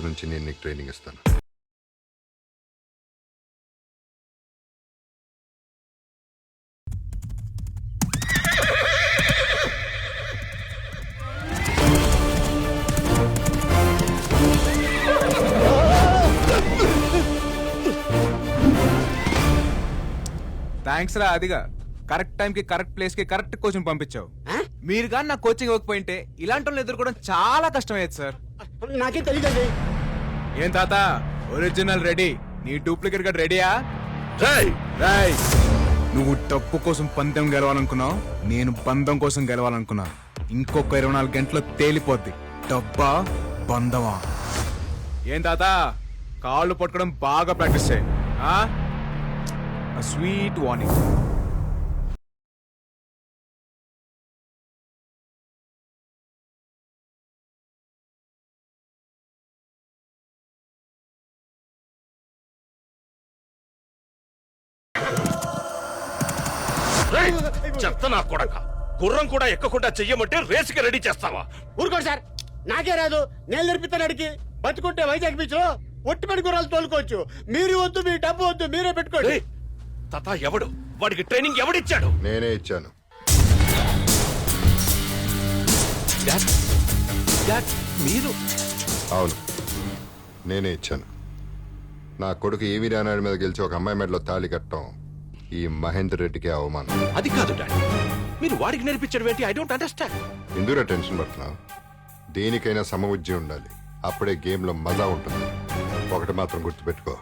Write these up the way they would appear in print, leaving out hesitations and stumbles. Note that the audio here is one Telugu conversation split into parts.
నుంచి నేను నీకు ట్రైనింగ్ ఇస్తాను. థ్యాంక్స్ రా. అదిగా కరెక్ట్ టైంకి కరెక్ట్ ప్లేస్ కి కరెక్ట్ కోచింగ్ పంపించావు. మీరు కానీ నాకు కోచింగ్ ఇవ్వకపోయింటే ఇలాంటి వాళ్ళు ఎదుర్కోవడం చాలా కష్టమయ్యేది సార్. నాకే తెలియదండి. ఏం తాత, ఒరిజినల్ రెడీ, నీ డూప్లికేట్ గా రెడీయా? రేయ్ రాయ్, నువ్వు డబ్బు కోసం పందెం గెలవాలనుకున్నావు, నేను బంధం కోసం గెలవాలనుకున్నా. ఇంకొక 24 గంటల్లో తేలిపోద్ది డబ్బా బంధమా. ఏం తాత, కాళ్ళు పట్టుకోవడం బాగా ప్రాక్టీస్ చేయి. Sweet warning. చెత్త నా కొడక, గుర్రం కూడా ఎక్కకుండా చెయ్యమంటే రేసుకి రెడీ చేస్తావా? ఊరుకోండి సార్, నాకే రాదు. నేను నేర్పిస్తాను అడిగి. బతుకుంటే వైజాగ్ బీచ్ లో ఒట్టి పడి గుర్రాలు తోలుకోవచ్చు. మీరు వద్దు, మీ డబ్బు వద్దు, మీరే పెట్టుకోండి. తాత ఎవడు? వాడికి ట్రైనింగ్ ఎవడిచ్చాడు? నేనే ఇచ్చాను. మీరు? అవును, నేనే ఇచ్చాను. నా కొడుకు ఏమి రానాడి మీద గెలిచి ఒక అమ్మాయి మెడలో తాళి కట్టడం ఈ మహేందర్ రెడ్డికి అవమానం. అది కాదు డాడీ, మీరు వాడికి నేర్పించడం ఏంటి? I don't understand. ఎందుకు టెన్షన్ పడుతున్నావు? దేనికైనా సమబుద్ధి ఉండాలి, అప్పుడే గేమ్ లో మజా ఉంటుంది. ఒకటి మాత్రం గుర్తుపెట్టుకో,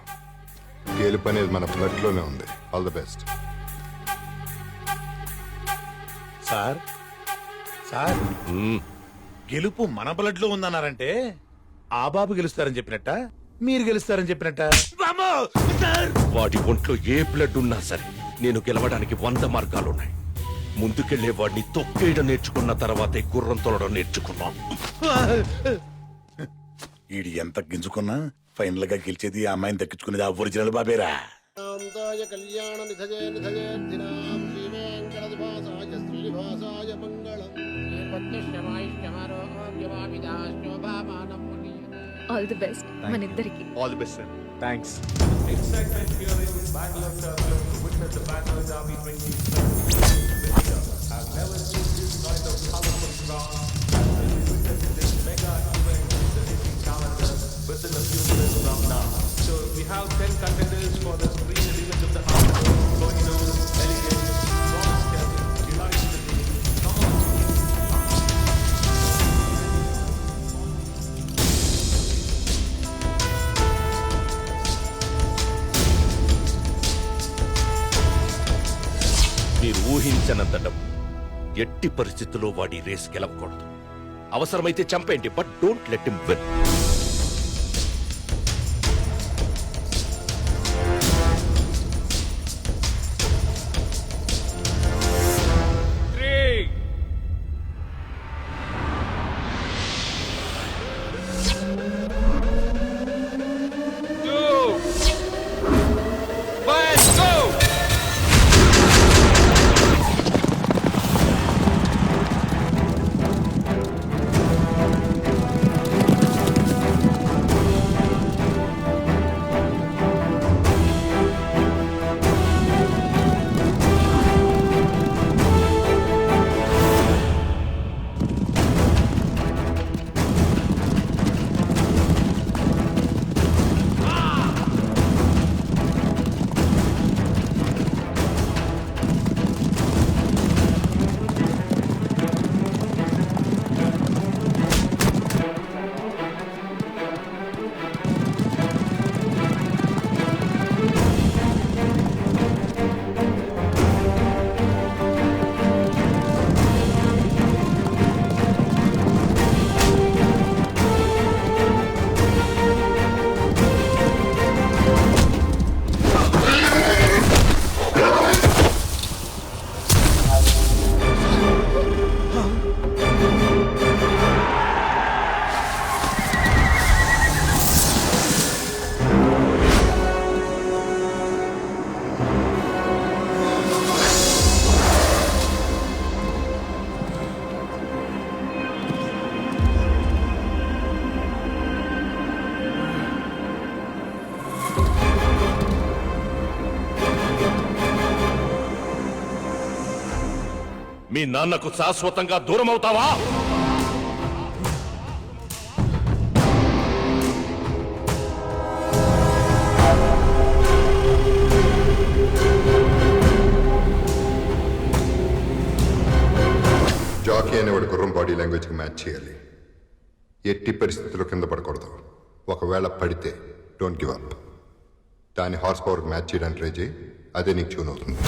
గెలుపు అనేది మన బ్లడ్ లోనే ఉంది. All the best. Sir sir గెలుపు మన బ్లడ్ లో ఉందన్నారంటే ఆ బాబు గెలుస్తారని చెప్పినట్ట, మీరు గెలుస్తారని చెప్పినట్ట? వాడి ఒంట్లో ఏ బ్లడ్ ఉన్నా సరే నేను గెలవడానికి 100 మార్గాలున్నాయి. ముందుకెళ్లే వాడిని తొక్కేయడం నేర్చుకున్న తర్వాతే గుర్రం తొలడం నేర్చుకున్నాం. ఈడు ఎంత గింజుకున్నా ఫైనల్ గా గెలిచేది ఆ అమ్మాయిని దక్కించుకునేది ఆ ఒరిజినల్ బాబేరా. కళ్యాణ నిధయే నిధయేర్ధినాం శ్రీ వెంకటనివాసాయ శ్రీనివాసాయ మంగళం. ఆల్ ది బెస్ట్ మనిద్దరికి. All the best sir. Thanks. మీరు ఊహించనంత డబ్బు. ఎట్టి పరిస్థితుల్లో వాడి రేస్ గెలవకూడదు. అవసరమైతే చంపేయండి, but don't let him win. మీ నాన్నకు శాశ్వతంగా దూరం అవుతావా? జాకీ అనేవాడు గుర్రం బాడీ లాంగ్వేజ్కి మ్యాచ్ చేయాలి. ఎట్టి పరిస్థితుల్లో కింద పడకూడదు. ఒకవేళ పడితే డోంట్ గివ్ అప్. దాని హార్స్ పవర్కి మ్యాచ్ చేయడానికి ట్రై చేయి. అదే నీకు ట్యూన్ అవుతుంది.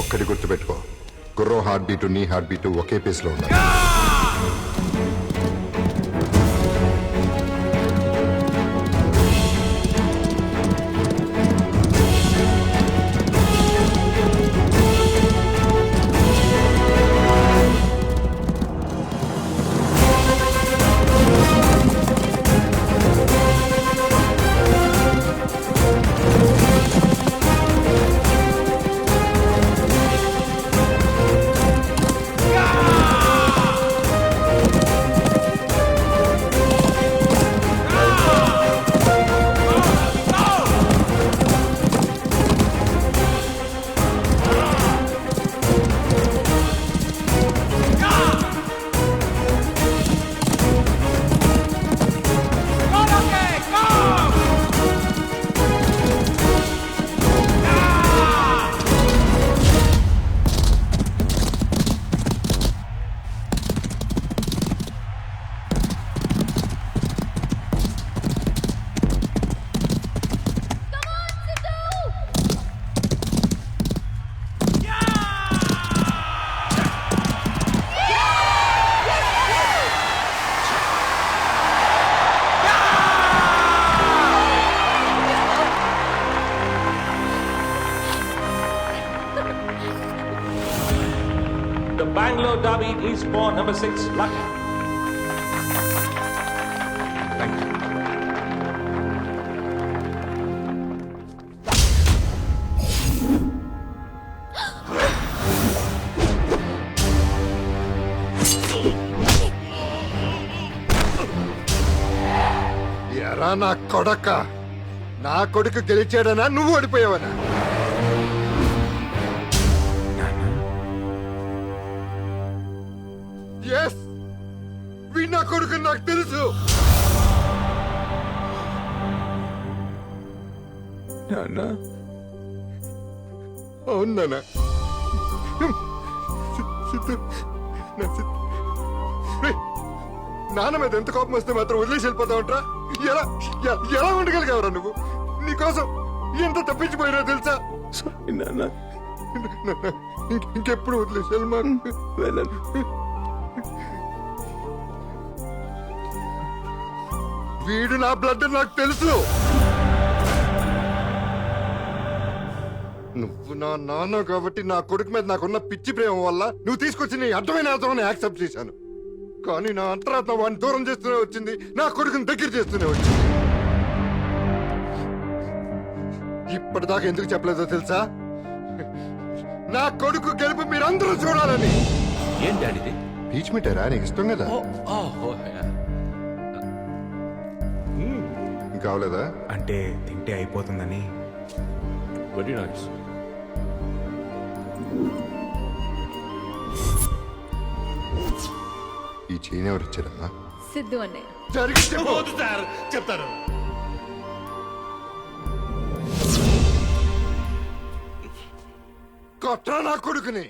ఒక్కటి గుర్తుపెట్టుకో, గుర్రం హార్ట్ బీటు నీ హార్ట్ బీటు ఒకే పేస్లో ఉండాలి. The Bangalore Derby is for number 6, Lucky. ఎరా నా కొడక, నా కొడుకు గెలిచాడనా నువ్వు ఓడిపోయావనా? ఎస్, వీ నా కొడుకు నాకు తెలుసు. అవును నాన్న. నాన్న మీద ఎంత కోపం వస్తే మాత్రం వదిలేసి వెళ్ళిపోతావంట్రా? ఎలా ఎలా ఉండగలిగావరా నువ్వు? నీకోసం ఎంత తప్పించిపోయినా తెలుసా? ఇంకెప్పుడు వదిలేసి వెళ్ళమా? వీడు నా బ్లడ్ నాకు తెలుసు. నువ్వు నా నాన్న కాబట్టి నా కొడుకు మీద నాకున్న పిచ్చి ప్రేమ వల్ల నువ్వు తీసుకొచ్చి నీ అర్థమైన అర్థమని యాక్సెప్ట్ చేశాను. కానీ నా అంతరాత్మ వాడిని దూరం చేస్తూనే వచ్చింది, నా కొడుకుని దగ్గర చేస్తూనే వచ్చింది. ఇప్పటిదాకా ఎందుకు చెప్పలేదో తెలుసా? నా కొడుకు గెలుపు మీరందరూ చూడాలని. ఏం డాడీది? పీచ్ మిఠారా నీకు ఇష్టం కదా? ఇంకా అవలేదా? అంటే తింటే అయిపోతుందని. Very nice. ఈ చైన్ ఎవరు ఇచ్చారమ్మా? సిద్ధు అన్నయ్య. జరిగి చెప్పు. వద్దు సార్, చెప్తాను. కొట్రా నా కొడుకుని.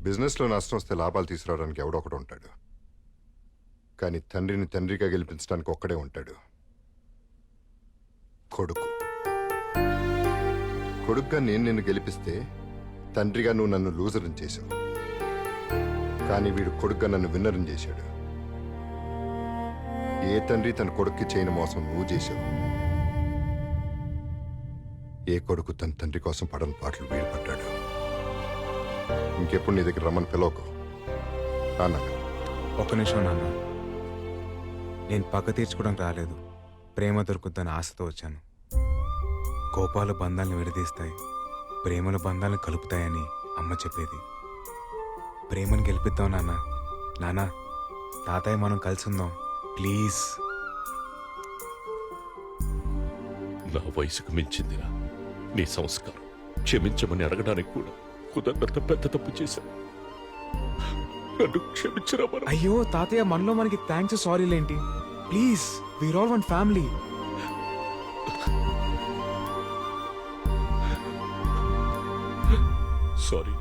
బిజినెస్లో నష్టం వస్తే లాభాలు తీసుకురావడానికి ఎవడొకడు ఉంటాడు, కానీ తండ్రిని తండ్రిగా గెలిపించడానికి ఒక్కడే ఉంటాడు, కొడుకు. కొడుకుగా నేను నిన్ను గెలిపిస్తే తండ్రిగా నువ్వు నన్ను లూజర్ని చేశావు, కానీ వీడు కొడుకుగా నన్ను విన్నర్ని చేశాడు. ఏ తండ్రి తన కొడుక్కి చేయని మోసం నువ్వు చేశావు. ఏ కొడుకు తన తండ్రి కోసం పడని పాటలు వీడు పడ్డాడు. ఇంకెప్పుడు నీ దగ్గర రమ్మని పిలవకు నాన్న. ఒక్క నిమిషం నాన్న, నేను పక్క తీర్చుకోవడానికి రాలేదు, ప్రేమ దొరుకుద్దని ఆశతో వచ్చాను. కోపాలు బంధాలను విడదీస్తాయి, ప్రేమలు బంధాలను కలుపుతాయని అమ్మ చెప్పేది. ప్రేమను గెలిపిద్దాం నాన్న. నాన్న, తాతయ్య మనం కలిసి ఉందాం ప్లీజ్. నా వయసుకు మించిందిరా నీ సంస్కారం. క్షమించమని అడగడానికి కూడా కుదరనంత పెద్ద తప్పు చేశాను. నన్ను క్షమించరా. అయ్యో తాతయ్య, మనలో మనకి థ్యాంక్స్ సారీలేంటి, please, we are all one family. Sorry.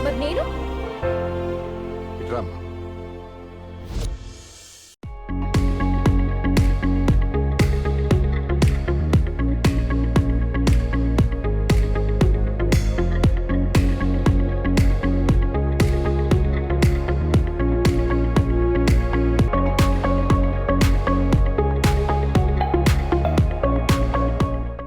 మరి నేను ఇట్రామ్మా.